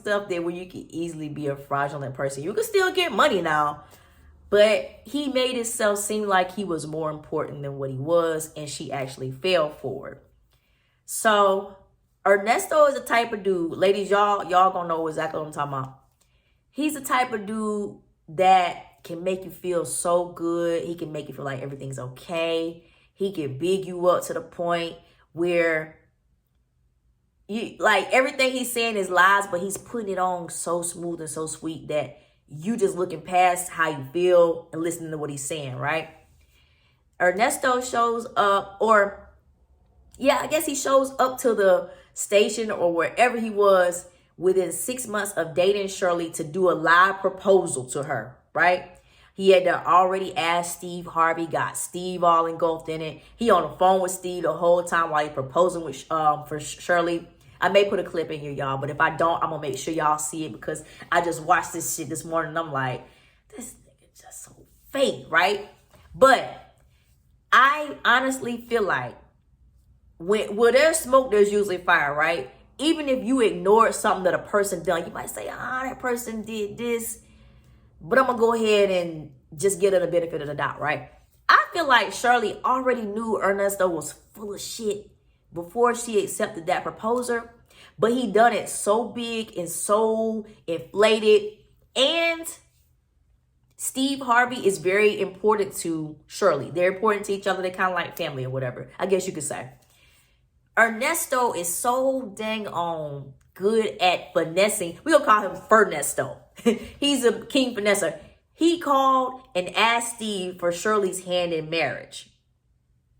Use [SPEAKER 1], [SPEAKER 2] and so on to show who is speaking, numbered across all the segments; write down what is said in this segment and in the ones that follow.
[SPEAKER 1] stuff that where you can easily be a fraudulent person. You can still get money now, but he made himself seem like he was more important than what he was, and she actually fell for it. So Earnesto is the type of dude, ladies, y'all gonna know exactly what I'm talking about. He's the type of dude that can make you feel so good. He can make you feel like everything's okay. He can big you up to the point where you like everything he's saying is lies, but he's putting it on so smooth and so sweet that you just looking past how you feel and listening to what he's saying, right? Earnesto shows up, or yeah, I guess he shows up to the station or wherever he was within 6 months of dating Shirley to do a live proposal to her, right? He had already asked Steve Harvey, got Steve all engulfed in it. He on the phone with Steve the whole time while he proposing with for Shirley. I may put a clip in here, y'all, but if I don't, I'm gonna make sure y'all see it because I just watched this shit this morning and I'm like, this nigga just so fake, right? But I honestly feel like where there's smoke, there's usually fire, right? Even if you ignore something that a person done, you might say, that person did this, but I'm gonna go ahead and just get her the benefit of the doubt, right? I feel like Shirley already knew Earnesto was full of shit before she accepted that proposal, but he done it so big and so inflated. And Steve Harvey is very important to Shirley. They're important to each other. They're kind of like family or whatever, I guess you could say. Earnesto is so dang on good at finessing. We're going to call him Fernesto. He's a king finesser. He called and asked Steve for Shirley's hand in marriage.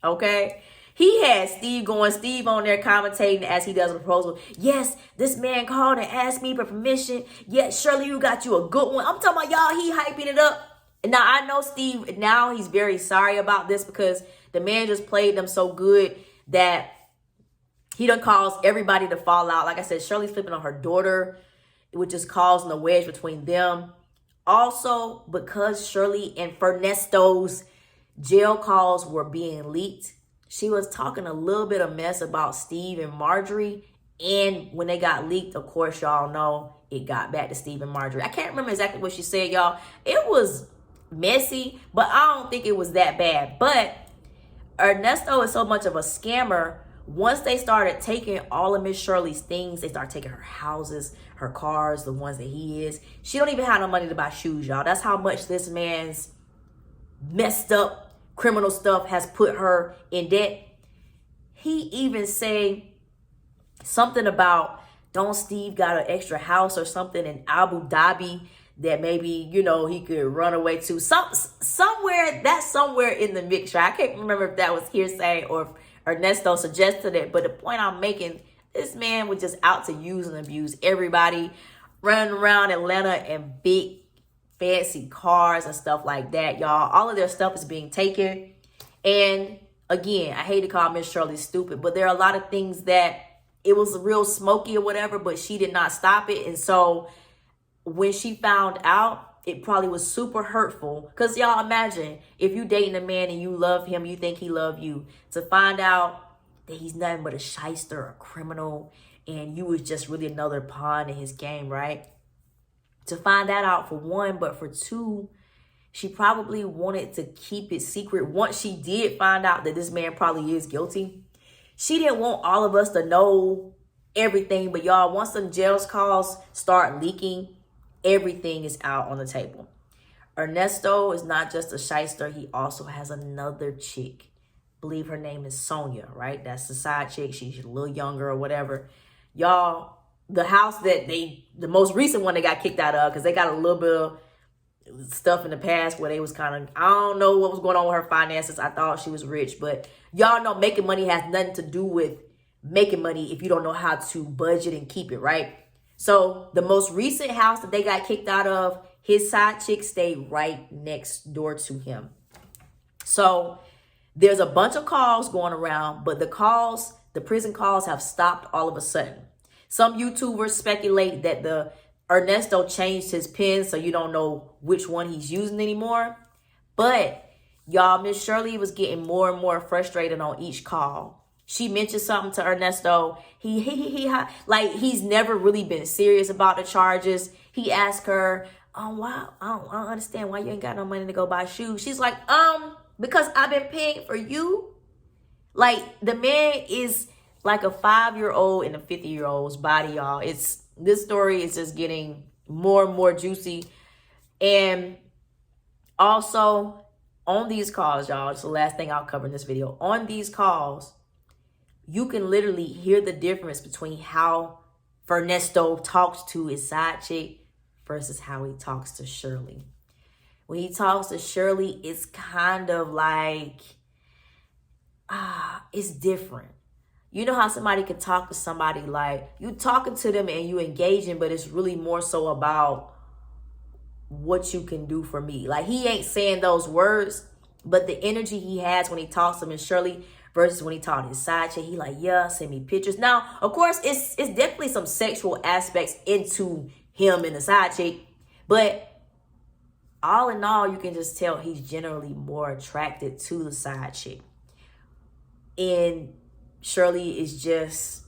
[SPEAKER 1] Okay? He had Steve on there commentating as he does a proposal. Yes, this man called and asked me for permission. Yes, Shirley, you got you a good one. I'm talking about y'all, he hyping it up. Now, I know Steve, now he's very sorry about this because the man just played them so good that he done caused everybody to fall out. Like I said, Shirley's flipping on her daughter, which is causing a wedge between them. Also, because Shirley and Fernesto's jail calls were being leaked, she was talking a little bit of mess about Steve and Marjorie. And when they got leaked, of course, y'all know it got back to Steve and Marjorie. I can't remember exactly what she said, y'all. It was messy, but I don't think it was that bad. But Earnesto is so much of a scammer. Once they started taking all of Miss Shirley's things, they started taking her houses, her cars, the ones that he is. She don't even have no money to buy shoes, y'all. That's how much this man's messed up criminal stuff has put her in debt. He even say something about, don't Steve got an extra house or something in Abu Dhabi that maybe, you know, he could run away to. Somewhere, that's somewhere in the mixture. I can't remember if that was hearsay or if Earnesto suggested it, but the point I'm making, this man was just out to use and abuse everybody, running around Atlanta in big fancy cars and stuff like that, y'all. All of their stuff is being taken. And again, I hate to call Miss Shirley stupid, but there are a lot of things that it was real smoky or whatever, but she did not stop it. And so when she found out, it probably was super hurtful. Because y'all imagine if you dating a man and you love him, you think he love you, to find out that he's nothing but a shyster, a criminal, and you was just really another pawn in his game, right? To find that out, for one, but for two, she probably wanted to keep it secret. Once she did find out that this man probably is guilty, she didn't want all of us to know everything. But y'all, once some jail calls start leaking, everything is out on the table. Earnesto is not just a shyster. He also has another chick. I believe her name is Sonia, right? That's the side chick. She's a little younger or whatever. Y'all, the house that the most recent one they got kicked out of, because they got a little bit of stuff in the past where they was kind of, I don't know what was going on with her finances. I thought she was rich, but y'all know making money has nothing to do with making money if you don't know how to budget and keep it, right? So the most recent house that they got kicked out of, his side chick stayed right next door to him. So there's a bunch of calls going around, but the prison calls have stopped all of a sudden. Some YouTubers speculate that the Earnesto changed his pin, so you don't know which one he's using anymore. But y'all, Miss Shirley was getting more and more frustrated on each call. She mentioned something to Ernesto. Like he's never really been serious about the charges. He asked her, why? I don't understand why you ain't got no money to go buy shoes. She's like, because I've been paying for you. Like the man is like a 5-year-old in a 50-year-old's body, y'all. This story is just getting more and more juicy. And also on these calls, y'all, it's the last thing I'll cover in this video. On these calls, you can literally hear the difference between how Earnesto talks to his side chick versus how he talks to Shirley. When he talks to Shirley, it's kind of like, it's different. You know how somebody can talk to somebody like you talking to them and you engaging, but it's really more so about what you can do for me. Like he ain't saying those words, but the energy he has when he talks to Miss Shirley versus when he talks to his side chick, he like, yeah, send me pictures. Now, of course, it's definitely some sexual aspects into him and the side chick, but all in all, you can just tell he's generally more attracted to the side chick. And Shirley is just,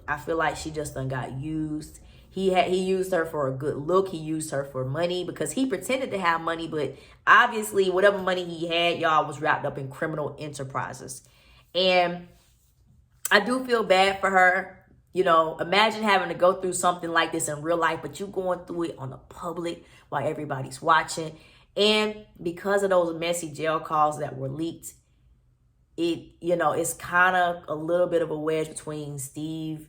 [SPEAKER 1] I feel like she just done got used. He used her for a good look. He used her for money because he pretended to have money, but obviously whatever money he had, y'all, was wrapped up in criminal enterprises. And I do feel bad for her. You know, imagine having to go through something like this in real life, but you going through it on the public while everybody's watching. And because of those messy jail calls that were leaked, it's kind of a little bit of a wedge between Steve,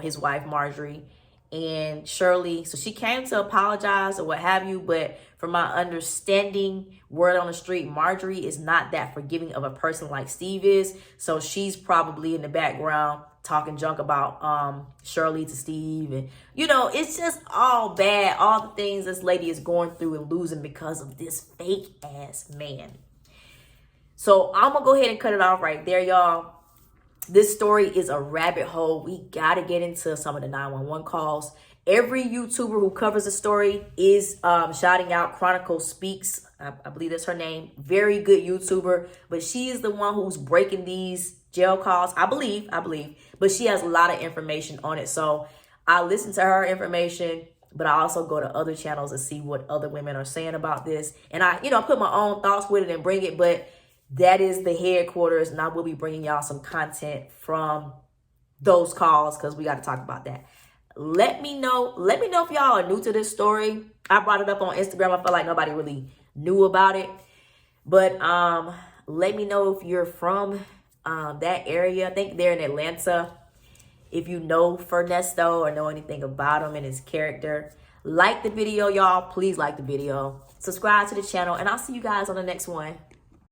[SPEAKER 1] his wife Marjorie, and Shirley. So she came to apologize or what have you, but from my understanding, word on the street, Marjorie is not that forgiving of a person like Steve is. So she's probably in the background talking junk about Shirley to Steve. And, it's just all bad. All the things this lady is going through and losing because of this fake ass man. So I'm going to go ahead and cut it off right there, y'all. This story is a rabbit hole. We got to get into some of the 911 calls. Every YouTuber who covers the story is shouting out Chronicle Speaks. I believe that's her name. Very good YouTuber. But she is the one who's breaking these jail calls. I believe. But she has a lot of information on it. So I listen to her information, but I also go to other channels and see what other women are saying about this. And I put my own thoughts with it and bring it. But that is the headquarters, and I will be bringing y'all some content from those calls because we got to talk about that. Let me know if y'all are new to this story. I brought it up on Instagram. I felt like nobody really knew about it. But let me know if you're from that area. I think they're in Atlanta. If you know Earnesto or know anything about him and his character, like the video, y'all. Please like the video. Subscribe to the channel, and I'll see you guys on the next one.